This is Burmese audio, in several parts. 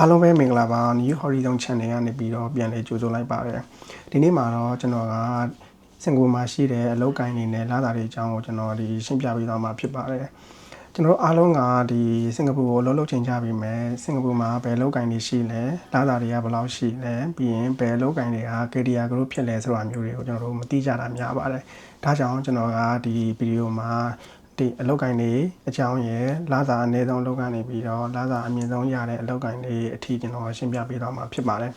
အားလုံးပဲမင်္ဂလာပါ New Horizon Channel ကနေပြီးတော့ပြန်လည်ကြိုဆိုလိုက်ပါတယ်ဒီနေ့မှာတော့ကျွန်တော်ကစင်ကာပူမှာရှိတဲ့အလုပ်ကိုင်းနေနဲ့လာတာတွေအကြောင်းကိုကျွန်တော်ဒီရှင်းပြပေးသွားမှာဖြစ်ပါတယ်ကျွန်တော်အားလုံးကဒီစင်ကာပူကိုအလုပ်လုပ်ချိန်ကြပြီမယ်စင်ကာပူမှာဘယ်အလုပ်ကိုင်းနေရှိလဲလာတာတွေကဘယ်လောက်ရှိလဲပြီးရင်ဘယ်အလုပ်ကိုင်းတွေက career group ဖြစ်လဲဆိုတာမျိုးတွေကိုကျွန်တော်တို့မသိကြတာများပါတယ်ဒါကြောင့်ကျွန်တော်ကဒီဗီဒီယိုမှာဒီအလုပ်ကိုင်းတွေအကြောင်းရယ်လာစာအနည်းဆုံးအလုပ်ကနေပြီးတော့လာစာအမြင့်ဆုံးရတဲ့အလုပ်ကိုင်းတွေအထီးကျွန်တော်ရှင်းပြပေးသွားမှာဖြစ်ပါတယ်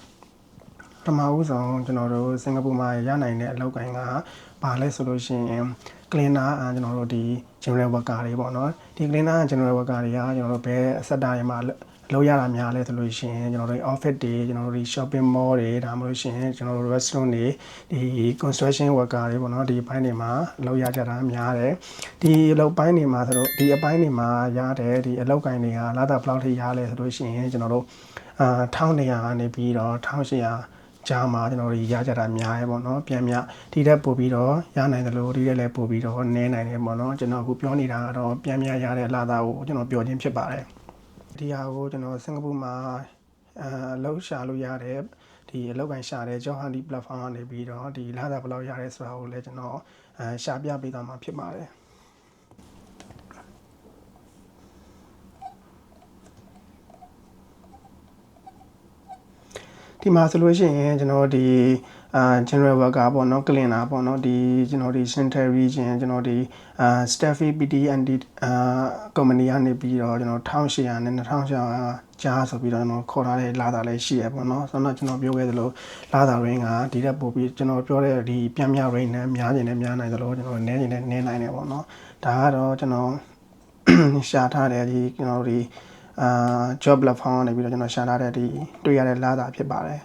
ပထမဦးဆုံးကျွန်တော်တို့စင်ကာပူမှာရနိုင်တဲ့အလုပ်ကိုင်းကဘာလဲဆိုလို့ရှိရင် cleaner ကျွန်တော်တို့ဒီ general worker တွေပေါ့နော်ဒီ cleaner general worker တွေကကျွန်တော်တို့ဘယ်စက်တာတွေမှာလောက်ရတာများလဲဆိုလို့ရှိရင်ကျွန်တော်တို့ office တွေကျွန်တော်တို့ဒီ shopping mall တွေဒါမှမဟုတ်ရှင်ကျွန်တော်တို့ restaurant တွေဒီ construction worker တွေပေါ့နော်ဒီအပိုင်းတွေမှာလောက်ရကြတာများတယ်ဒီအလုပ်ပိုင်းတွေမှာဆိုတော့ဒီအပိုင်းတွေမှာရတဲ့ဒီအလုပ်ကိုင်းတွေကလာတာဘယ်လောက်ထိရလဲဆိုလို့ရှိရင်ကျွန်တော်တို့1200ကနေပြီးတော့1800ကြားမှာကျွန်တော်တို့ရကြတာများရပေါ့နော်ပြန်မြဒီတက်ပို့ပြီးတော့ရနိုင်တယ်လို့ဒီတက်လည်းပို့ပြီးတော့နည်းနိုင်တယ်ပေါ့နော်ကျွန်တော်အခုပြောနေတာကတော့ပြန်မြရတဲ့လာတာကိုကျွန်တော်ပြောခြင်းဖြစ်ပါတယ်ဒီဟာကိုကျွန်တော်စင်ကာပူမှာအလုပ်ရှာလို့ရတဲ့ဒီအလုပ်ကိုင်းရှာတဲ့ job hunting platform ကနေပြီးတော့ဒီလာတာဘယ်လောက်ရရဲဆိုတာကိုလည်းကျွန်တော်ရှာပြပေးသွားမှာဖြစ်ပါတယ်ဒီမှာဆိုလို့ရှိရင်ကျွန်တော်ဒီgeneral worker ပေါ့နော် cleaner ပေါ့နော်ဒီကျွန်တော်ဒီ central region ကျွန်တော်ဒီSteffi PTND company ကနေပြီးတော့ကျွန်တော်1800နဲ့2600ကြားဆိုပြီးတော့ကျွန်တော်ခေါ်ထားတဲ့လာတာလည်းရှိရပေါ့နော်ဆိုတော့ကျွန်တော်ပြောခဲ့သလိုလာတာ range ကဒီတက်ပို့ပြီးကျွန်တော်ပြောတဲ့ဒီပြန်မြ range နဲ့များနေတယ်များနိုင်သလိုကျွန်တော်နည်းနေတယ်နည်းနိုင်တယ်ပေါ့နော်ဒါကတော့ကျွန်တော်ရှာထားတယ်ဒီကျွန်တော်ဒီjob platform ကနေပြီးတော့ကျွန်တော်ရှာထားတဲ့ဒီတွေ့ရတဲ့လာတာဖြစ်ပါတယ်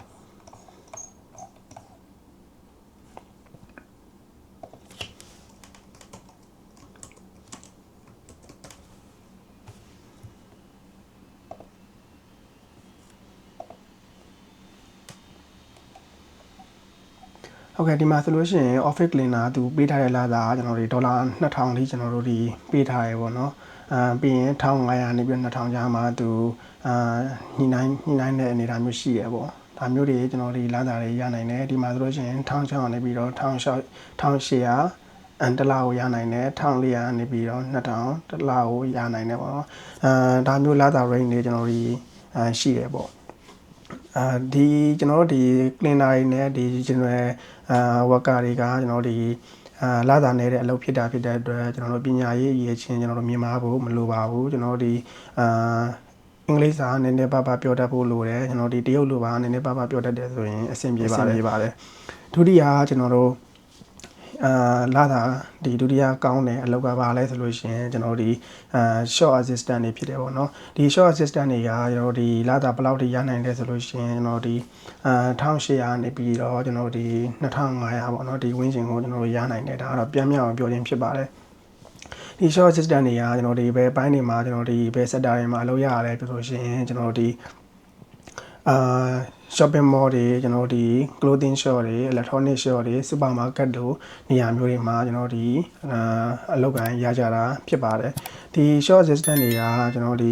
ဟုတ်ကဲ့ဒီမှာဆိုလို့ရှိရင် office cleaner သူပေးထားတဲ့လာတာကျွန်တော်ဒီဒေါ်လာ2000လေးကျွန်တော်တို့ဒီပေးထားရပေါ့နော်ပြီးရင်1500နေပြီး2000ကြားမှာသူညှိနှိုင်းတဲ့အနေအထားမျိုးရှိရပေါ့ဒါမျိုးတွေကျွန်တော်ဒီလာတာတွေရနိုင်တယ်ဒီမှာဆိုလို့ရှိရင်1600နေပြီးတော့1800တလားကိုရနိုင်တယ်1400နေပြီးတော့2000တလားကိုရနိုင်တယ်ပေါ့နော်ဒါမျိုးလာတာ range တွေကျွန်တော်ဒီရှိတယ်ပေါ့ဒီကျွန်တော်တို့ဒီ cleaner တွေနဲ့ဒီ general worker တွေကကျွန်တော်ဒီလာတာနေတဲ့အလုပ်ဖြစ်တဲ့အတွက်ကျွန်တော်တို့ပညာရေးရည်ချင်းကျွန်တော်တို့မြန်မာဖို့မလိုပါဘူးကျွန်တော်ဒီအင်္ဂလိပ်စာနည်းနည်းပါးပါးပြောတတ်ဖို့လိုတယ်ကျွန်တော်ဒီတရုတ်လိုပါနည်းနည်းပါးပါးပြောတတ်တယ်ဆိုရင်အဆင်ပြေပါတယ်ဒုတိယကျွန်တော်တို့လာတာဒီဒုတိယကောင်းတဲ့အလောက်ကပါလဲဆိုလို့ရှိရင်ကျွန်တော်ဒီshort assistant တွေဖြစ်တယ်ပေါ့နော်ဒီ short assistant တွေကကျွန်တော်ဒီလာတာဘယ်လောက်ထိရနိုင်လဲဆိုလို့ရှိရင်ကျွန်တော်ဒီ1800နေပြီးတော့ကျွန်တော်ဒီ2500ပေါ့နော်ဒီဝင်းကျင်ကိုကျွန်တော်ရနိုင်တယ်ဒါကတော့ပြန်မြောက်ပြောခြင်းဖြစ်ပါတယ်ဒီ short assistant တွေကကျွန်တော်ဒီဘယ်ပိုင်းတွေမှာကျွန်တော်ဒီဘယ် sector တွေမှာအလုပ်ရရလဲပြောလို့ရှိရင်ကျွန်တော်ဒီshopping mall တွေကျွန်တော်ဒီ clothing shop တွေ electronic shop တွေ supermarket တို့နေရာမျိုးတွေမှာကျွန်တော်ဒီအလုပ်ကိုင်းရကြတာဖြစ်ပါတယ်ဒီ shop assistant တွေကကျွန်တော်ဒီ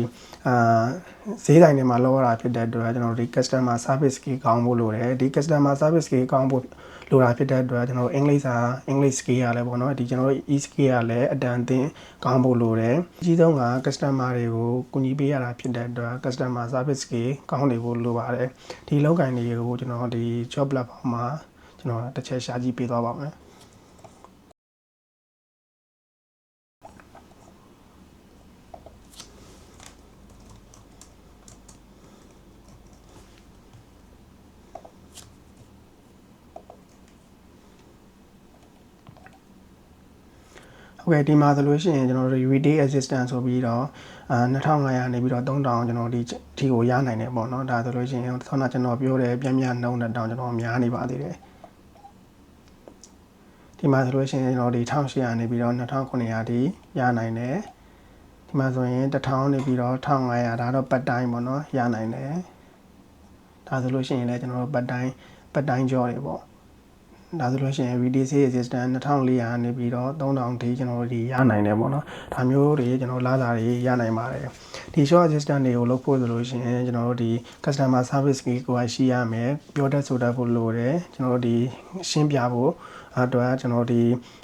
ဈေးဆိုင်တွေမှာလောက်ရတာဖြစ်တဲ့အတွက်ကျွန်တော်ဒီ customer service ကြီးကောင်းဖို့လိုတယ်ဒီ customer service ကြီးကောင်းဖို့လိုတာဖြစ်တဲ့အတွက်ကျွန်တော်အင်္ဂလိပ်စာ English skill ရလဲပေါ့နော်ဒီကျွန်တော် e skill ရလဲအတန်အသင့်ကောင်းဖို့လိုတယ်အကြီးဆုံးက customer တွေကိုကူညီပေးရတာဖြစ်တဲ့အတွက် customer service skill ကောင်းနေဖို့လိုပါတယ်ဒီလောက်ကိုင်းတွေကိုကျွန်တော်ဒီ job platform မှာကျွန်တော်တစ်ချက်ရှာကြည့်ပေးသွားပါမယ်ဟုတ်ကဲ့ဒီမှာဆိုလို့ရှိရင်ကျွန်တော်တို့ retail assistant ဆိုပြီးတော့2500နေပြီးတော့3000ကျွန်တော်ဒီကိုရနိုင်တယ်ပေါ့နော်ဒါဆိုလို့ရှိရင်ဆောင်းကျွန်တော်ပြောတယ်ပြန်နှုံးတဲ့တောင်ကျွန်တော်များနေပါသေးတယ်ဒီမှာဆိုလို့ရှိရင်ကျွန်တော်ဒီ1800နေပြီးတော့2900ဒီရနိုင်တယ်ဒီမှာဆိုရင်1000နေပြီးတော့1500ဒါတော့ပတ်တိုင်းပေါ့နော်ရနိုင်တယ်ဒါဆိုလို့ရှိရင်လည်းကျွန်တော်တို့ပတ်တိုင်းကြောတွေပေါ့ ဒါဆိုလို့ရှိရင် VDC assistant 2400နေပြီးတော့3000ထိကျွန်တော်တို့ဒီရနိုင်တယ်ပေါ့နော်ဒါမျိုးတွေကျွန်တော်လာတာတွေရနိုင်ပါတယ်ဒီ short assistant တွေကိုလုပ်ဖို့ဆိုလို့ရှိရင်ကျွန်တော်တို့ဒီ customer service ကိုရှိရမယ်ပြောတတ်ဆိုတတ်ဖို့လိုတယ်ကျွန်တော်တို့ဒီရှင်းပြဖို့အတွက်ကျွန်တော်ဒီ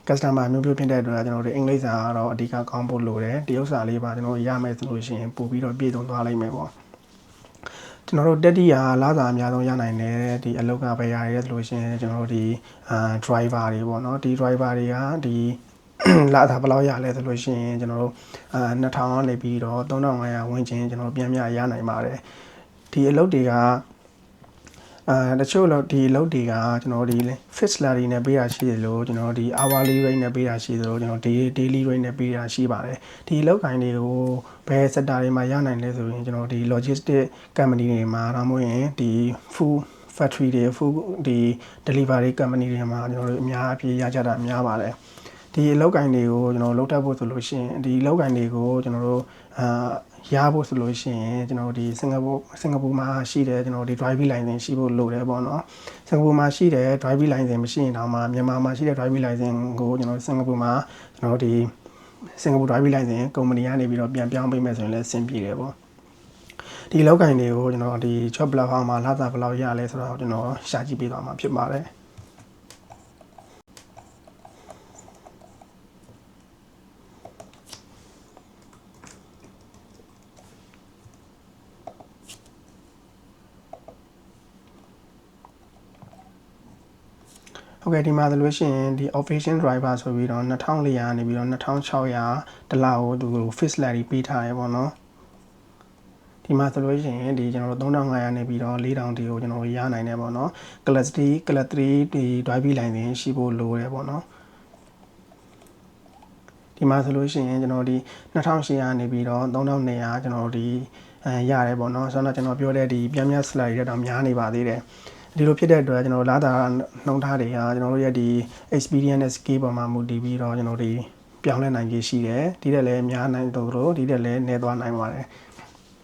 customer မျိုးဖြစ်တဲ့အတွက်ကျွန်တော်တို့အင်္ဂလိပ်စာကတော့အဓိကကောင်းဖို့လိုတယ်တရုတ်စာလေးပါကျွန်တော်ရမယ်ဆိုလို့ရှိရင်ပို့ပြီးတော့ပြည့်စုံသွားလိမ့်မယ်ပေါ့ကျွန်တော်တို့တက်တီးရာလာစာအများဆုံးရနိုင်တယ်ဒီအလောက်ကပဲရရဲဆိုလို့ရှိရင်ကျွန်တော်တို့ဒီdriver တွေပေါ့နော်ဒီ driver တွေကဒီလာစာဘယ်လောက်ရလဲဆိုလို့ရှိရင်ကျွန်တော်တို့2000ကနေပြီးတော့3500ဝန်းကျင်ကျွန်တော်ပြန်ရနိုင်ပါတယ်ဒီအလုပ်တွေကတချို့လို့ဒီအလုပ်တွေကကျွန်တော်ဒီ fixed salary နဲ့ပေးတာရှိတယ်လို့ကျွန်တော်ဒီ hourly rate နဲ့ပေးတာရှိတယ်လို့ကျွန်တော် daily rate နဲ့ပေးတာရှိပါတယ်ဒီအလုပ်ကိုင်းတွေကိုဘယ် sector တွေမှာရနိုင်လဲဆိုရင်ကျွန်တော်ဒီ logistic company တွေမှာဒါမှမဟုတ်ရင်ဒီ food factory တွေ food ဒီ delivery company တွေမှာကျွန်တော်တို့အများအပြည့်ရကြတာများပါတယ်ဒီအလုပ်ကိုင်းတွေကိုကျွန်တော်လုပ်တတ်ဖို့ဆိုလို့ရှိရင်ဒီအလုပ်ကိုင်းတွေကိုကျွန်တော်တို့ရဖို့ဆိုလို့ရှိရင်ကျွန်တော်ဒီစင်ကာပူမှာရှိတယ်ကျွန်တော်ဒီ driving license ရှိဖို့လိုတယ်ပေါ့နော်စင်ကာပူမှာရှိတယ် driving license မရှိရင်တော့မြန်မာမှာရှိတဲ့ driving license ကိုကျွန်တော်စင်ကာပူမှာကျွန်တော်ဒီစင်ကာပူ driving license ကုမ္ပဏီကနေပြီးတော့ပြန်ပြောင်းပေးမယ်ဆိုရင်လည်းအဆင်ပြေတယ်ပေါ့ဒီလောက်ကိုင်းတွေကိုကျွန်တော်ဒီ job platform မှာလာတာဘယ်လောက်ရလဲဆိုတော့ကျွန်တော်ရှာကြည့်ပေးသွားမှာဖြစ်ပါတယ်ဟုတ်ကဲ့ဒီမှာဆိုလို့ရှိရင်ဒီ official driver ဆိုပြီးတော့2400နေပြီးတော့2600တလောက်ကိုသူ fixed salary ပေးထားရပေါ့နော်ဒီမှာဆိုလို့ရှိရင်ဒီကျွန်တော်တို့3500နေပြီးတော့4000တီကိုကျွန်တော်ရနိုင်တယ်ပေါ့နော် class 3ဒီ driving license ရှိဖို့လိုတယ်ပေါ့နော်ဒီမှာဆိုလို့ရှိရင်ကျွန်တော်ဒီ2800နေပြီးတော့3200ကျွန်တော်တို့ဒီရတယ်ပေါ့နော်ဆိုတော့ကျွန်တော်ပြောတဲ့ဒီပြန် salary တွေတော့များနေပါသေးတယ်ဒီလိုဖြစ်တဲ့အတွက်ကျွန်တော်လာတာနှုံထားတွေကကျွန်တော်တို့ရဲ့ဒီ experience နဲ့ skill ပေါ်မှာမူတည်ပြီးတော့ကျွန်တော်ဒီပြောင်းလဲနိုင်ကြီးရှိတယ်ဒီတက်လည်းများနိုင်တော့လို့ဒီတက်လည်းနည်းသွားနိုင်ပါတယ်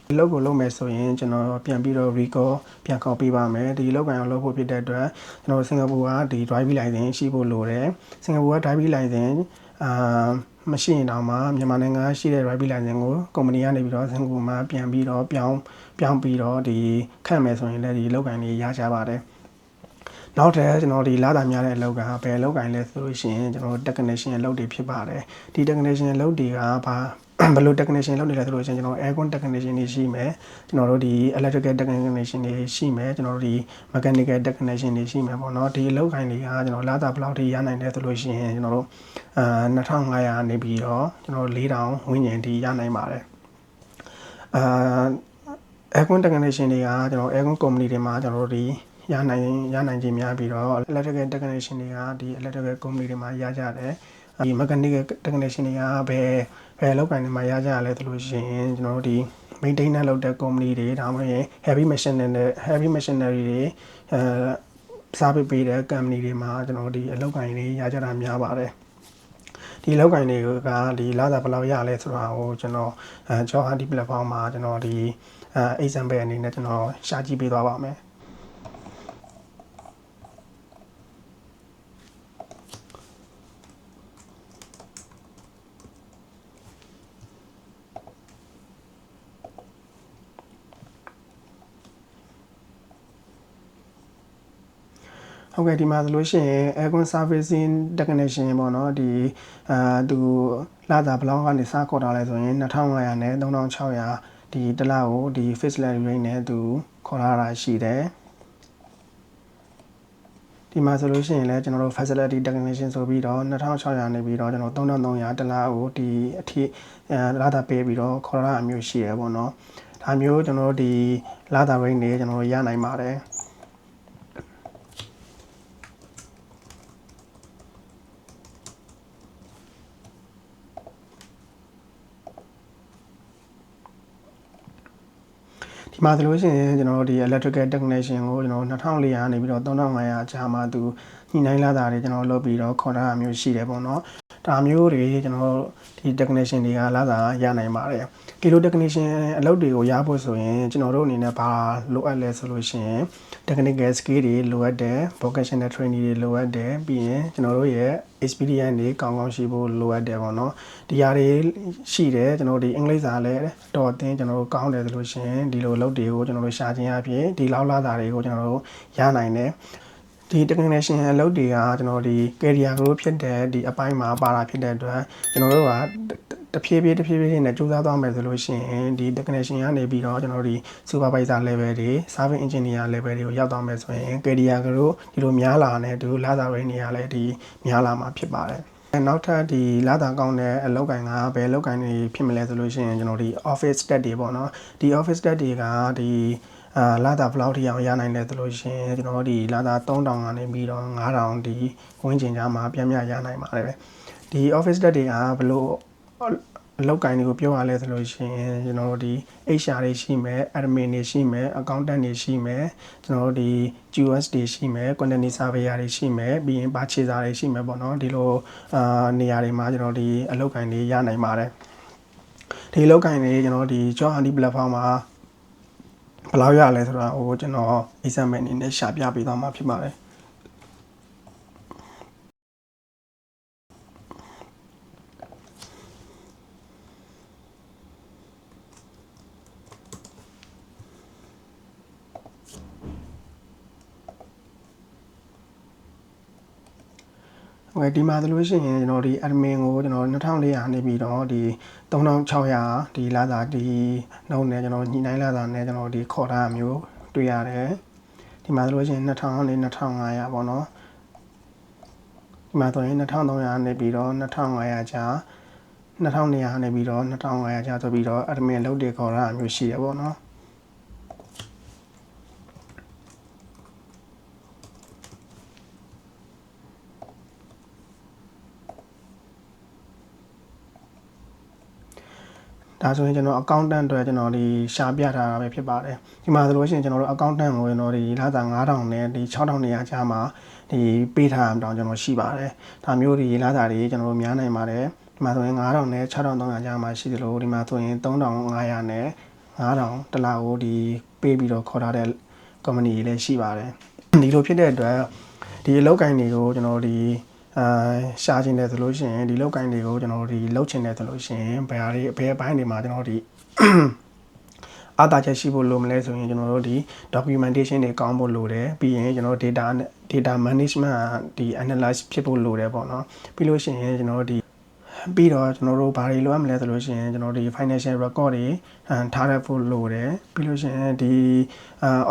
ဒီလောက်ကိုလုပ်မယ်ဆိုရင်ကျွန်တော်ပြန်ပြီးတော့ recall ပြန်ခေါ်ပေးပါမယ်ဒီလောက်ကန်အောင်လုပ်ဖို့ဖြစ်တဲ့အတွက်ကျွန်တော်စင်ကာပူကဒီ driving license ရှိဖို့လိုတယ်စင်ကာပူက driving license မရှိရင်တော့မြန်မာနိုင်ငံရှိတဲ့ driving license ကိုကုမ္ပဏီကနေပြီးတော့စင်ကာပူမှာပြန်ပြီးတော့ပြောင်းပြီးတော့ဒီခန့်မယ်ဆိုရင်လည်းဒီလောက်ကန်လေးရကြပါတယ်နောက်ထပ်ကျွန်တော်ဒီလာတာများတဲ့အလောက်ကဘယ်အလောက်ကိုင်းလဲဆိုလို့ရှိရင်ကျွန်တော် technician အလုပ်တွေဖြစ်ပါတယ်ဒီ technician အလုပ်တွေကဘယ်လို technician လုပ်နေလဲဆိုလို့ရှိရင်ကျွန်တော် aircon technician တွေရှိမယ်ကျွန်တော်တို့ဒီ electrical technician တွေရှိမယ်ကျွန်တော်တို့ဒီ mechanical technician တွေရှိမယ်ပေါ့နော်ဒီအလုပ်ကိုင်းတွေကကျွန်တော်လာတာဘယ်လောက်ထိရနိုင်လဲဆိုလို့ရှိရင်ကျွန်တော်တို့2500နေပြီးတော့ကျွန်တော်4000ဝန်းကျင်ထိရနိုင်ပါတယ်aircon technician တွေကကျွန်တော် aircon company တွေမှာကျွန်တော်တို့ဒီရနိုင်ခြင်းများပြီးတော့ electrical technician တွေကဒီ electrical company တွေမှာရကြတယ်ဒီ mechanical technician တွေကဘယ်လောက်ပိုင်းတွေမှာရကြရလဲဆိုလို့ရှိရင်ကျွန်တော်တို့ဒီ maintenance လုပ်တဲ့ company တွေဒါမှမဟုတ် heavy machinery တွေစားပေးတဲ့ company တွေမှာကျွန်တော်ဒီအလုပ်ကိုင်းတွေရကြတာများပါတယ်ဒီလောက်ကိုင်းတွေကဒီလာတာဘယ်လောက်ရလဲဆိုတာကိုကျွန်တော်job hunt platform မှာကျွန်တော်ဒီexample အနေနဲ့ကျွန်တော်ရှာကြည့်ပေးသွားပါမယ်ဟုတ်ကဲ့ဒီမှာဆိုလို့ရှိရင် aircon servicing technician ပေါ့နော်ဒီသူလာတာဘလောက်ကနေစခေါ်ထားလဲဆိုရင်2500နဲ့3600ဒီတစ်လကိုဒီ fixed salary rate နဲ့သူခေါ်ထားတာရှိတယ်ဒီမှာဆိုလို့ရှိရင်လည်းကျွန်တော်တို့ facility technician ဆိုပြီးတော့2600နေပြီးတော့ကျွန်တော်3300တစ်လကိုဒီအထိလာတာပေးပြီးတော့ခေါ်ထားတာမျိုးရှိရပေါ့နော်ဒါမျိုးကျွန်တော်တို့ဒီလာတာ rate နဲ့ကျွန်တော်တို့ရနိုင်ပါတယ်ဒီမှာဆိုလို့ရှိရင်ကျွန်တော်တို့ဒီ electrical technician ကိုကျွန်တော်2400နေပြီးတော့3500ကြားမှာသူညှိနှိုင်းလာတာတွေကျွန်တော်လုပ်ပြီးတော့ခေါ်ထားတာမျိုးရှိတယ်ပေါ့နော်ဒါမျိုးတွေကျွန်တော်ဒီ technician တွေကလာတာရနိုင်ပါတယ် Kilo technician အလုပ်တွေကိုရဖို့ဆိုရင်ကျွန်တော်တို့အနေနဲ့ဘာလိုအပ်လဲဆိုလို့ရှိရင် technical skill တွေလိုအပ်တယ် vocational training တွေလိုအပ်တယ်ပြီးရင်ကျွန်တော်တို့ရဲ့ experience တွေကောင်းကောင်းရှိဖို့လိုအပ်တယ်ပေါ့နော်ဒီຢာတွေရှိတယ်ကျွန်တော်ဒီအင်္ဂလိပ်စာလည်းတော်အသင်းကျွန်တော်တို့ကောင်းတယ်ဆိုလို့ရှိရင်ဒီလိုအလုပ်တွေကိုကျွန်တော်တို့ရှာခြင်းအပြင်ဒီလောက်လာတာတွေကိုကျွန်တော်တို့ရနိုင်တယ်ဒီ technician အလုပ်တွေကကျွန်တော်ဒီ career growth ဖြစ်တဲ့ဒီအပိုင်းမှာပါတာဖြစ်တဲ့အတွက်ကျွန်တော်တို့ကတဖြည်းဖြည်းနဲ့ကြိုးစားသွားမယ်ဆိုလို့ရှိရင်ဒီ technician ကနေပြီးတော့ကျွန်တော်တို့ဒီ supervisor level တွေ service engineer level တွေကိုရောက်သွားမယ်ဆိုရင် career growth ဒီလိုများလာတဲ့ဒီလာတာရင်းနေရလဲဒီများလာမှာဖြစ်ပါတယ်နောက်ထပ်ဒီလာတာကောင်းတဲ့အလုပ်ကိုင်ကဘယ်အလုပ်ကိုင်တွေဖြစ်မလဲဆိုလို့ရှိရင်ကျွန်တော်ဒီ office stat တွေပေါ့နော်ဒီ office stat တွေကဒီလာတာဘလောက်ထိအောင်ရနိုင်လဲဆိုလို့ရှိရင်ကျွန်တော်ဒီလာတာ3000ကနေပြီးတော့9000ဒီဝန်းကျင်ကြားမှာပြန်ရနိုင်ပါတယ်ဒီ office stat တွေကဘလို့အလုပ်ကိုင်တွေကိုပြောရလဲဆိုလို့ရှိရင်ကျွန်တော်တို့ဒီ HR တွေရှိမယ် admin တွေရှိမယ် accountant တွေရှိမယ်ကျွန်တော်တို့ဒီ QS တွေရှိမယ် quantity surveyor တွေရှိမယ်ပြီးရင် purchaser တွေရှိမယ်ပေါ့နော်ဒီလိုနေရာတွေမှာကျွန်တော်ဒီအလုပ်ကိုင်တွေရနိုင်ပါတယ်ဒီအလုပ်ကိုင်တွေကျွန်တော်ဒီ job hunting platform မှာဘယ်လောက်ရလဲဆိုတာဟိုကျွန်တော် example အနေနဲ့ရှာပြပေးသွားမှာဖြစ်ပါတယ်ဒီမှာဆိုလို့ရှိရင်ကျွန်တော်ဒီ admin ကိုကျွန်တော်2400နေပြီးတော့ဒီ3600ဒီလာတာဒီနှုန်းနဲ့ကျွန်တော်ညှိနှိုင်းလာတာနဲ့ကျွန်တော်ဒီခေါ်ထားမျိုးတွေ့ရတယ်ဒီမှာဆိုလို့ရှိရင်2000နဲ့2500ပေါ့နော်ဒီမှာဆိုရင်2300နေပြီးတော့2500ကျာ2200နေပြီးတော့2500ကျာဆိုပြီးတော့ admin လုပ်တွေခေါ်ထားမျိုးရှိရပေါ့နော်ဒါဆိုရင်ကျွန်တော် accountant အတွက်ကျွန်တော်ဒီရှာပြထားတာပဲဖြစ်ပါတယ်ဒီမှာဆိုလို့ရှိရင်ကျွန်တော်တို့ accountant ကိုကျွန်တော်ဒီလာတာ9000နဲ့ဒီ6200ကျားမှာဒီပေးထားအောင်ကျွန်တော်ရှိပါတယ်ဒါမျိုးဒီလာတာတွေကျွန်တော်တို့များနိုင်ပါတယ်ဒီမှာဆိုရင်9000နဲ့6300ကျားမှာရှိတယ်လို့ဒီမှာဆိုရင်3500နဲ့9000တလားကိုဒီပေးပြီးတော့ခေါ်ထားတဲ့ company တွေလည်းရှိပါတယ်ဒီလိုဖြစ်တဲ့အတွက်ဒီအလုပ်ကိုင်တွေကိုကျွန်တော်ဒီရှားခြင်းတယ်ဆိုလို့ရှိရင်ဒီလောက်ကိုင်းတွေကိုကျွန်တော်တို့ဒီလောက်ချင်တယ်ဆိုလို့ရှိရင်ဘယ်အပိုင်းတွေမှာကျွန်တော်တို့ဒီအားသာချက်ရှိဖို့လိုမလဲဆိုရင်ကျွန်တော်တို့ဒီ documentation တွေကောင်းဖို့လိုတယ်ပြီးရင်ကျွန်တော်တို့ data management ဒီ analyze ဖြစ်ဖို့လိုတယ်ပေါ့နော်ပြီးလို့ရှိရင်ကျွန်တော်တို့ဒီပြီးတော့ကျွန်တော်တို့ဘာတွေလိုအပ်မလဲဆိုလို့ရှိရင်ကျွန်တော်ဒီ financial record တွေထားရဖို့လိုတယ်ပြီးလို့ရှိရင်ဒီ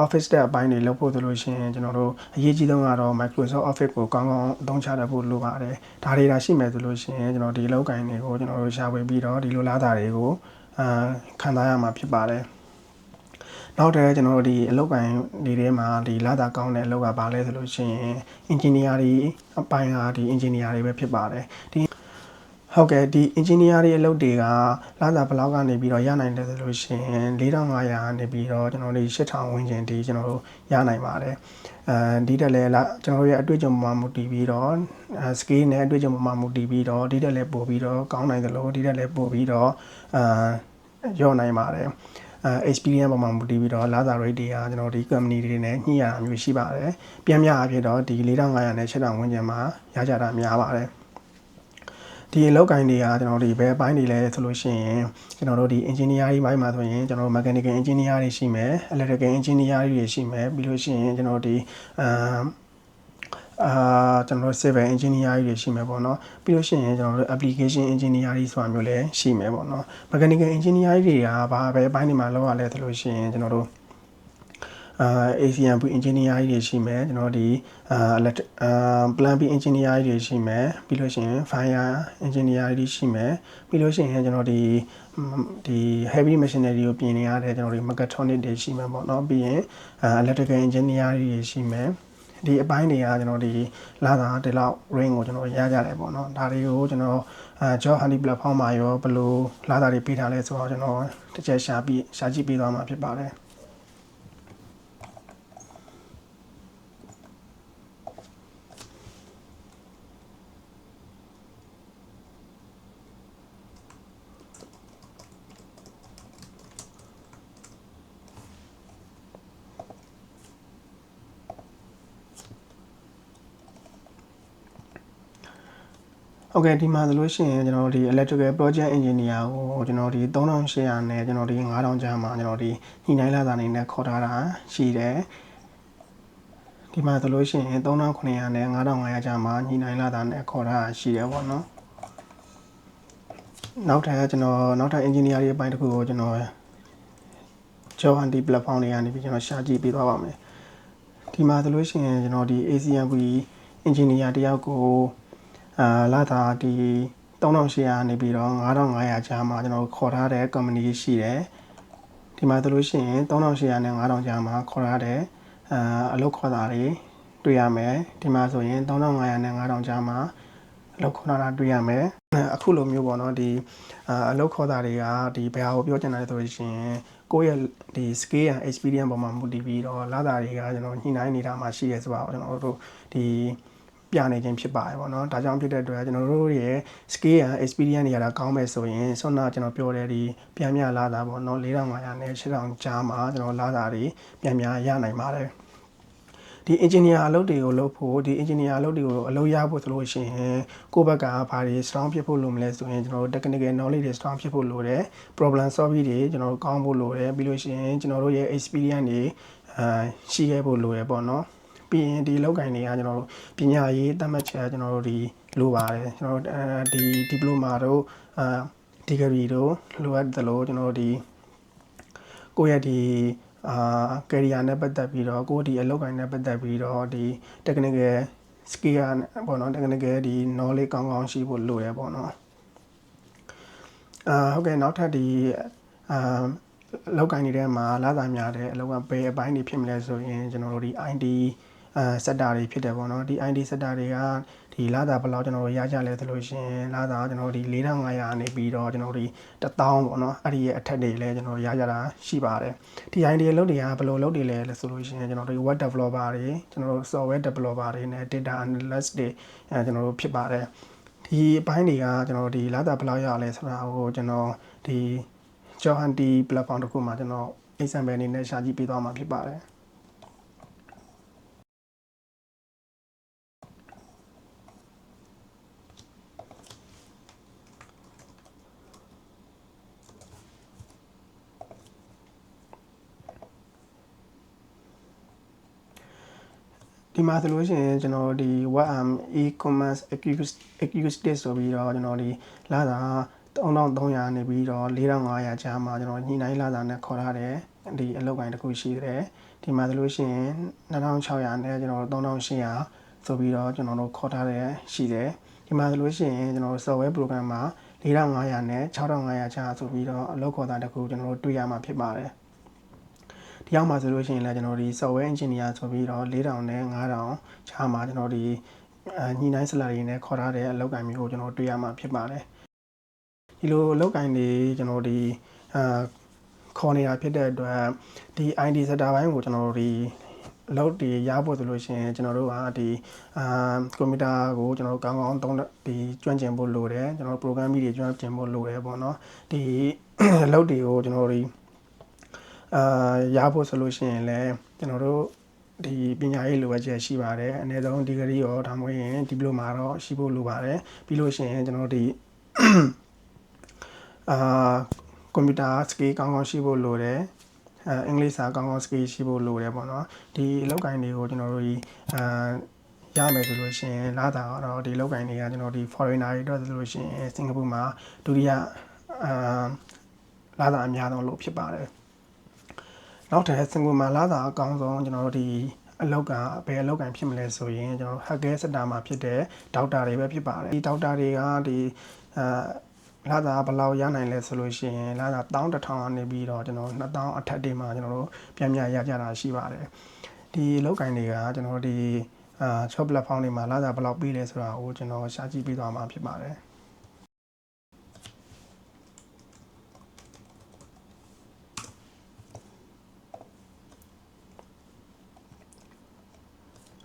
office တဲ့အပိုင်းတွေလုပ်ဖို့ဆိုလို့ရှိရင်ကျွန်တော်တို့အရေးကြီးဆုံးကတော့ Microsoft Office ကိုကောင်းကောင်းအသုံးချတတ်ဖို့လိုပါတယ်ဒါတွေဒါရှိမယ်ဆိုလို့ရှိရင်ကျွန်တော်ဒီအလုပ်ကိုင်တွေကိုကျွန်တော်တို့ရှာဖွေပြီးတော့ဒီလိုလားတာတွေကိုခံစားရမှာဖြစ်ပါတယ်နောက်တဲ့ကျွန်တော်တို့ဒီအလုပ်ကိုင်တွေထဲမှာဒီလာတာကောင်းတဲ့အလုပ်ကဘာလဲဆိုလို့ရှိရင် engineer တွေအပိုင်းကဒီ engineer တွေပဲဖြစ်ပါတယ်ဒီဟုတ်ကဲ့ဒီ engineer တွေအလုပ်တွေကလာတာဘလောက်ကနေပြီးတော့ရနိုင်တယ်ဆိုလို့ရှိရင်4500ကနေပြီးတော့ကျွန်တော်တို့8000ဝန်းကျင်ဒီကျွန်တော်တို့ရနိုင်ပါတယ်ဒီတက်လဲကျွန်တော်တို့ရဲ့အတွေ့အကြုံမှာမူတည်ပြီးတော့ skill နဲ့အတွေ့အကြုံမှာမူတည်ပြီးတော့ဒီတက်လဲပို့ပြီးတော့ကောင်းနိုင်တယ်လို့ဒီတက်လဲပို့ပြီးတော့ရော့နိုင်ပါတယ်experience ပေါ်မှာမူတည်ပြီးတော့လာစာ rate တွေကကျွန်တော်ဒီ company တွေနဲ့ညှိရတာမျိုးရှိပါတယ်ပြန်ပြအဖြစ်တော့ဒီ4500နဲ့8000ဝန်းကျင်မှာရကြတာများပါတယ်ဒီအလုပ်ကိုင်းတွေကကျွန်တော်တို့ဒီဘယ်အပိုင်းတွေလဲဆိုလို့ရှိရင်ကျွန်တော်တို့ဒီ engineering ဘိုင်းမှာဆိုရင်ကျွန်တော်တို့ mechanical engineer တွေရှိမယ် electrical engineer တွေရှိမယ်ပြီးလို့ရှိရင်ကျွန်တော်တို့ဒီကျွန်တော်တို့ civil engineer တွေရှိမယ်ပေါ့နော်ပြီးလို့ရှိရင်ကျွန်တော်တို့ application engineer တွေဆိုတာမျိုးလည်းရှိမယ်ပေါ့နော် mechanical engineer တွေကဘာပဲအပိုင်းတွေမှာလောက်ရလဲဆိုလို့ရှိရင်ကျွန်တော်တို့ACMP engineer တွေရှိမယ်ကျွန်တော်ဒီplumbing engineer တွေရှိမယ်ပြီးလို့ရှိရင် fire engineer တွေရှိမယ်ပြီးလို့ရှိရင်ကျွန်တော်ဒီ heavy machinery ကိုပြင်နေရတဲ့ကျွန်တော်ဒီ mechatronic တွေရှိမယ်ပေါ့နော်ပြီးရင်electrical engineer တွေရှိမယ်ဒီအပိုင်းတွေကကျွန်တော်ဒီလာတာဒီလောက် range ကိုကျွန်တော်ရကြတယ်ပေါ့နော်ဒါတွေကိုကျွန်တော်job hunting platform မှာရောဘယ်လိုလာတာတွေပေးထားလဲဆိုတော့ကျွန်တော်တစ်ချက်ရှာကြည့်ပေးသွားမှာဖြစ်ပါတယ် ဟုတ်ကဲ့ဒီမှာဆိုလို့ရှိရင်ကျွန်တော်တို့ဒီ electrical project engineer ကိုကျွန်တော်ဒီ3800နဲ့ကျွန်တော်ဒီ9000ကျမ်းမှာကျွန်တော်ဒီညှိနှိုင်းလာတာနေနဲ့ခေါ်ထားတာရှိတယ်ဒီမှာဆိုလို့ရှိရင်3900နဲ့9500ကျမ်းမှာညှိနှိုင်းလာတာနဲ့ခေါ်ထားတာရှိတယ်ပေါ့နော်နောက်ထပ်ကျွန်တော်နောက်ထပ် engineer တွေအပိုင်းတစ်ခုကိုကျွန်တော် job hunting platform တွေကနေပြီးကျွန်တော်ရှာကြည့်ပေးသွားပါမယ်ဒီမှာဆိုလို့ရှိရင်ကျွန်တော်ဒီ ACMP engineer တယောက်ကိုလာတာဒီ3800နေပြီးတော့9500ကျားမှာကျွန်တော်ခေါ်ထားတဲ့ company ရှိတယ်ဒီမှာဆိုလို့ရှိရင်3800နဲ့9000ကျားမှာခေါ်ထားတဲ့အလုပ်ခေါ်တာတွေတွေ့ရမယ်ဒီမှာဆိုရင်3500နဲ့9000ကျားမှာအလုပ်ခေါ်တာတွေ့ရမယ်အခုလိုမျိုးပေါ့နော်ဒီအလုပ်ခေါ်တာတွေကဒီဘယ်ဟာကိုပြောချင်တာလဲဆိုလို့ရှိရင်ကိုယ့်ရဲ့ဒီ skill and experience ပေါ်မှာမူတည်ပြီးတော့လာတာတွေကကျွန်တော်ညှိနှိုင်းနေတာမှာရှိရဲဆိုတော့ကျွန်တော်တို့ဒီပြနေခြင်းဖြစ်ပါတယ်ပေါ့နော်ဒါကြောင့်ဖြစ်တဲ့အတွက်ကျွန်တော်တို့ရဲ့ skill and experience တွေရတာကောင်းမယ်ဆိုရင်ဆွမ်းနာကျွန်တော်ပြောတဲ့ဒီပြန်မြလာတာပေါ့နော်4500နဲ့8000ကြားမှာကျွန်တော်လာတာတွေပြန်မြရနိုင်ပါတယ်ဒီ engineer အလုပ်တွေကိုလုပ်ဖို့ဒီ engineer အလုပ်တွေကိုအလုပ်ရဖို့ဆိုလို့ရှိရင်ကိုယ့်ဘက်ကဘာတွေ strong ဖြစ်ဖို့လိုမလဲဆိုရင်ကျွန်တော်တို့ technical knowledge တွေ strong ဖြစ်ဖို့လိုတယ် problem solving တွေကျွန်တော်တို့ကောင်းဖို့လိုတယ်ပြီးလို့ရှိရင်ကျွန်တော်တို့ရဲ့ experience တွေရှိခဲ့ဖို့လိုတယ်ပေါ့နော်ပြီးရင်ဒီလောက်ကိုင်းတွေကကျွန်တော်တို့ပညာရေးတတ်မှတ်ချက်ကျွန်တော်တို့ဒီလိုပါတယ်ကျွန်တော်တို့ဒီ diploma တို့degree တို့လိုအပ်တယ်လို့ကျွန်တော်တို့ဒီကိုယ့်ရဲ့ဒီcareer နဲ့ပတ်သက်ပြီးတော့ကိုယ်ဒီအလုပ်ကိုင်းနဲ့ပတ်သက်ပြီးတော့ဒီ technical skill ပေါ့နော် technical ဒီ knowledge ကောင်းကောင်းရှိဖို့လိုရပေါ့နော်ဟုတ်ကဲ့နောက်ထပ်ဒီအလုပ်ကိုင်းနေတဲ့မှာလာသာများတဲ့အလုပ်ကဘယ်အပိုင်းတွေဖြစ်မလဲဆိုရင်ကျွန်တော်တို့ဒီ IT sector တွေဖြစ်တယ်ပေါ့နော်ဒီ IT sector တွေကဒီလာသာဘယ်လောက်ကျွန်တော်တို့ရကြလဲဆိုလို့ရှိရင်လာသာကျွန်တော်တို့ဒီ4500နေပြီးတော့ကျွန်တော်တို့ဒီ1000ပေါ့နော်အဲ့ဒီရဲ့အထက်တွေလည်းကျွန်တော်ရကြတာရှိပါတယ်ဒီ IT အလုပ်တွေကဘယ်လိုလုပ်တွေလဲဆိုလို့ရှိရင်ကျွန်တော်တို့ web developer တွေကျွန်တော်တို့ software developer တွေနဲ့ data analyst တွေကျွန်တော်တို့ဖြစ်ပါတယ်ဒီအပိုင်းတွေကကျွန်တော်တို့ဒီလာသာဘယ်လောက်ရလဲဆိုတာကိုကျွန်တော်ဒီ job hunting platform တစ်ခုမှာကျွန်တော် example အနေနဲ့ရှာကြည့်ပေးသွားမှာဖြစ်ပါတယ်ဒီမှာဆိုလို့ရှိရင်ကျွန်တော်ဒီ web e-commerce executive ဆိုပြီးတော့ကျွန်တော်ဒီလာတာ3300နေပြီးတော့4500ကျားမှာကျွန်တော်ညှိနှိုင်းလာတာနဲ့ခေါ်ထားတယ်ဒီအလုပ်ကိုင်းတစ်ခုရှိတယ်ဒီမှာဆိုလို့ရှိရင်2600နဲ့ကျွန်တော်3800ဆိုပြီးတော့ကျွန်တော်တို့ခေါ်ထားတယ်ရှိတယ်ဒီမှာဆိုလို့ရှိရင်ကျွန်တော်တို့ software program မှာ4500နဲ့6500ကျားဆိုပြီးတော့အလုပ်ခေါ်တာတစ်ခုကျွန်တော်တို့တွေ့ရမှာဖြစ်ပါတယ်ဒီအောင်မှာဆိုလို့ရှိရင်လည်းကျွန်တော်ဒီ software engineer ဆိုပြီးတော့4000နဲ့5000ချားမှာကျွန်တော်ဒီညှိနှိုင်း salary နဲ့ခေါ်ထားတဲ့အလုပ်ကိုင်းမျိုးကိုကျွန်တော်တွေ့ရမှာဖြစ်ပါတယ်ဒီလိုအလုပ်ကိုင်းတွေကျွန်တော်ဒီခေါ်နေတာဖြစ်တဲ့အတွက်ဒီ IT sector ဘိုင်းကိုကျွန်တော်တို့ဒီအလုပ်တွေရဖို့ဆိုလို့ရှိရင်ကျွန်တော်တို့ကဒီကွန်ပျူတာကိုကျွန်တော်တို့ကောင်းကောင်းသုံးဒီကျွမ်းကျင်ဖို့လိုတယ်ကျွန်တော်တို့ programming တွေကျွမ်းကျင်ဖို့လိုတယ်ပေါ့နော်ဒီအလုပ်တွေကိုကျွန်တော်တို့ရဖို့ဆိုလို့ရှိရင်လည်းကျွန်တော်တို့ဒီပညာရေးလိုအပ်ချက်ရှိပါတယ်အနည်းဆုံး degree ရောဒါမှမဟုတ်ရင် diploma တော့ရှိဖို့လိုပါတယ်ပြီးလို့ရှိရင်ကျွန်တော်တို့ဒီကွန်ပျူတာ skill ကောင်းကောင်းရှိဖို့လိုတယ်အင်္ဂလိပ်စာကောင်းကောင်း skill ရှိဖို့လိုတယ်ပေါ့နော်ဒီအလုပ်ကိုင်းတွေကိုကျွန်တော်တို့ရမယ်ဆိုလို့ရှိရင်လာတာတော့ဒီအလုပ်ကိုင်းတွေကကျွန်တော်ဒီ foreigner တွေတော့ဆိုလို့ရှိရင်စင်ကာပူမှာဒုတိယလာတာအများဆုံးလို့ဖြစ်ပါတယ်နောက်ထပ်စင်ကာပူမှာလာတာအကောင်းဆုံးကျွန်တော်တို့ဒီအလောက်ကဘယ်အလောက်ကန်ဖြစ်မလဲဆိုရင်ကျွန်တော် hacker sector မှာဖြစ်တဲ့ဒေါက်တာတွေပဲဖြစ်ပါတယ်ဒီဒေါက်တာတွေကဒီလာတာဘယ်လောက်ရနိုင်လဲဆိုလို့ရှိရင်လာတာ11000ကနေပြီးတော့ကျွန်တော်2000အထက်တွေမှာကျွန်တော်တို့ပြန်ပြရကြတာရှိပါတယ်ဒီအလောက်ကန်တွေကကျွန်တော်ဒီshop platform တွေမှာလာတာဘယ်လောက်ပြီးလဲဆိုတာကိုကျွန်တော်ရှာကြည့်ပြီးသွားမှာဖြစ်ပါတယ်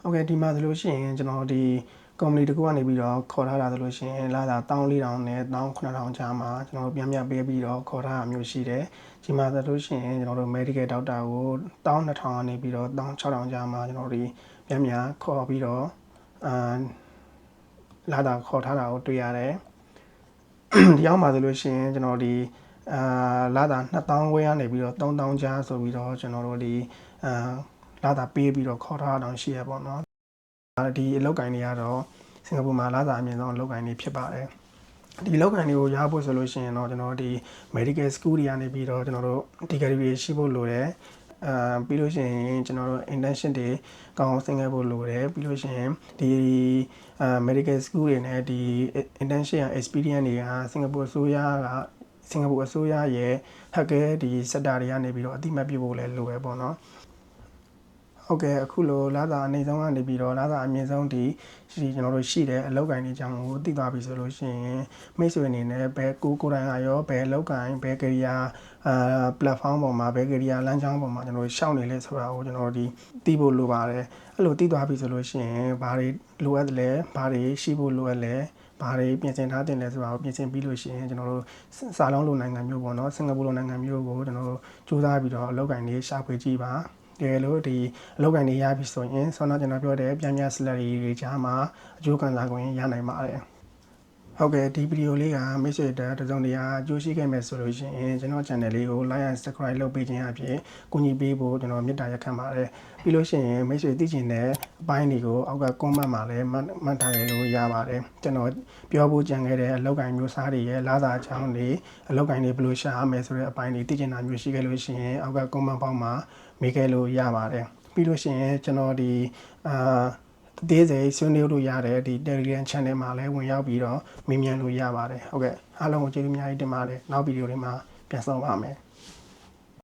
ဟုတ်ကဲ့ဒီမှာဆိုလို့ရှိရင်ကျွန်တော်ဒီ company တကူကနေပြီးတော့ခေါ်ထားတာဆိုလို့ရှိရင်လာတာ14000နဲ့19000ကြားမှာကျွန်တော်တို့ပြန်ပေးပြီးတော့ခေါ်ထားတာမျိုးရှိတယ်ဒီမှာဆိုလို့ရှိရင်ကျွန်တော်တို့ medical doctor ကို12000ကနေပြီးတော့16000ကြားမှာကျွန်တော်တို့ပြန်ခေါ်ပြီးတော့ လာတာခေါ်ထားတာကိုတွေ့ရတယ်ဒီအောင်ပါဆိုလို့ရှိရင်ကျွန်တော်ဒီလာတာ2000ခွဲကနေပြီးတော့3000ကျားဆိုပြီးတော့ကျွန်တော်တို့ဒီလာတာပေးပြီးတော့ခေါ်ထားတာရှိရပေါ့နော်ဒီအလုပ်ကိုင်းတွေကတော့စင်ကာပူမှာလာတာအမြင့်ဆုံးအလုပ်ကိုင်းတွေဖြစ်ပါတယ်ဒီလောက်ကန်တွေကိုရဖို့ဆိုလို့ရှိရင်တော့ကျွန်တော်ဒီ medical school တွေကနေပြီးတော့ကျွန်တော်တို့ degree တွေရှိဖို့လိုတယ်ပြီးလို့ရှိရင်ကျွန်တော်တို့ internship တွေကောင်းအောင်ဆင်းခဲ့ဖို့လိုတယ်ပြီးလို့ရှိရင်ဒီmedical school တွေနဲ့ဒီ internship experience တွေကစင်ကာပူအစိုးရရဲ့ hacker ဒီ sector တွေကနေပြီးတော့အတိမတ်ပြဖို့လည်းလိုပဲပေါ့နော်ဟုတ်ကဲ့အခုလိုလာတာအနေဆုံးကနေပြီးတော့လာတာအမြင့်ဆုံးဒီကျွန်တော်တို့ရှိတဲ့အလောက်ကိုင်းတွေအကြောင်းကိုသိသွားပြီဆိုလို့ရှိရင်မိတ်ဆွေအနေနဲ့ဘယ်ကိုယ်တိုင်ကရောဘယ်လောက်ကိုင်းဘယ်ကရိယာ platform ပေါ်မှာဘယ်ကရိယာလမ်းကြောင်းပေါ်မှာကျွန်တော်တို့ရှောက်နေလဲဆိုတာကိုကျွန်တော်ဒီသိဖို့လိုပါတယ်အဲ့လိုသိသွားပြီဆိုလို့ရှိရင်ဘာတွေလိုအပ်လဲဘာတွေရှိဖို့လိုအပ်လဲဘာတွေပြင်ဆင်ထားတင်လဲဆိုတာကိုပြင်ဆင်ပြီးလို့ရှိရင်ကျွန်တော်တို့စာလုံးလိုနိုင်ငံမျိုးပေါ့နော်စင်ကာပူလိုနိုင်ငံမျိုးကိုကျွန်တော်တို့စူးစမ်းပြီးတော့အလောက်ကိုင်းတွေရှာဖွေကြည့်ပါတကယ်လို့ဒီအလုပ်ကိုင်တွေရပြီဆိုရင်ဆောင်းတော့ကျွန်တော်ပြောတဲ့ပြန်ပြန် salary တွေကြားမှာအကျိုးခံစား권ရနိုင်ပါတယ်ဟုတ်ကဲ့ဒီဗီဒီယိုလေးကမိတ်ဆွေတို့တစုံတရာအကျိုးရှိခဲ့မယ်ဆိုလို့ရှိရင်ကျွန်တော် channel လေးကို like and subscribe လုပ်ပေးခြင်းအပြင်ကူညီပေးဖို့ကျွန်တော်မေတ္တာရက်ခံပါတယ်ပြီးလို့ရှိရင်မိတ်ဆွေသိချင်တဲ့အပိုင်းတွေကိုအောက်က comment မှာလည်းမှတ်ထားရလို့ရပါတယ်ကျွန်တော်ပြောဖို့ကြံခဲ့တဲ့အလုပ်ကိုင်မျိုးစားတွေရဲ့လာစာအကြောင်းတွေအလုပ်ကိုင်တွေဘယ်လိုရှာရမယ်ဆိုတဲ့အပိုင်းတွေသိချင်တာမျိုးရှိခဲ့လို့ရှိရင်အောက်က comment ပေါက်မှာမေးခဲ့လို့ရပါတယ်ပြီးလို့ရှိရင်ကျွန်တော်ဒီဒီစေဆွေးနွေးလို့ရတဲ့ဒီ Telegram channel မှာလည်းဝင်ရောက်ပြီးတော့မေးမြန်းလို့ရပါတယ်ဟုတ်ကဲ့အားလုံးကိုကျေးဇူးအများကြီးတင်ပါတယ်နောက်ဗီဒီယိုလေးမှာပြန်ဆောင်ပါမယ်